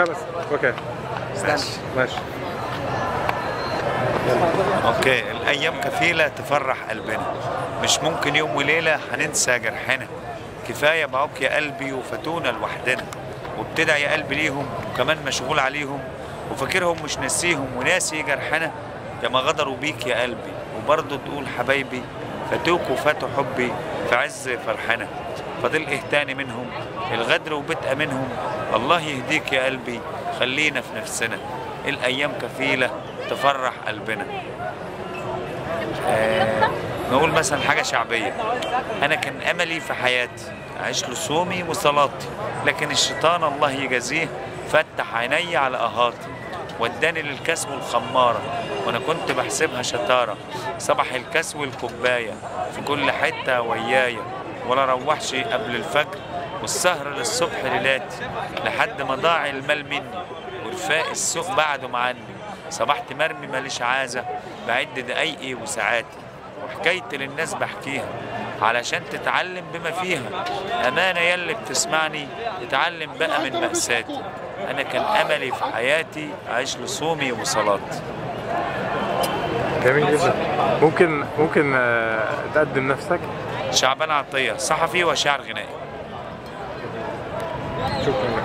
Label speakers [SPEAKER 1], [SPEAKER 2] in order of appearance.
[SPEAKER 1] خلاص اوكي ماشي.
[SPEAKER 2] اوكي، الايام كفيله تفرح قلبنا، مش ممكن يوم وليله هننسى جرحنا. كفايه معاك يا قلبي وفاتونا لوحدنا، وبتدعي يا قلبي ليهم وكمان مشغول عليهم، وفاكرهم مش ناسيهم وناسي جرحنا. يا ما غدروا بيك يا قلبي وبرضه تقول حبايبي، فاتوك وفاتوا حبي في عز فرحنا. فاضل ايه تاني منهم؟ الغدر وبتقى منهم. الله يهديك يا قلبي، خلينا في نفسنا، الايام كفيله تفرح قلبنا. نقول مثلا حاجه شعبيه: انا كان املي في حياتي اعيش له صومي وصلاتي، لكن الشيطان الله يجازيه فتح عيني على اهاتي، وداني للكاس والخماره، وانا كنت بحسبها شطاره. صبح الكاس والكوبايه في كل حته ويايا، ولا روحش قبل الفجر، والسهر للصبح ليلاتي، لحد ما ضاع المال مني ورفاق السوق بعده معني. صبحت مرمي ماليش عازة بعد دقايقي وساعاتي، وحكايتي للناس بحكيها علشان تتعلم بما فيها. أمانة يلي بتسمعني، اتعلم بقى من مأساتي. أنا كان أملي في حياتي أعيش لصومي وصلاتي.
[SPEAKER 1] جميل جدا. ممكن تقدم نفسك؟
[SPEAKER 2] شعبان عطية، صحفي وشاعر غنائي.
[SPEAKER 1] شكرا.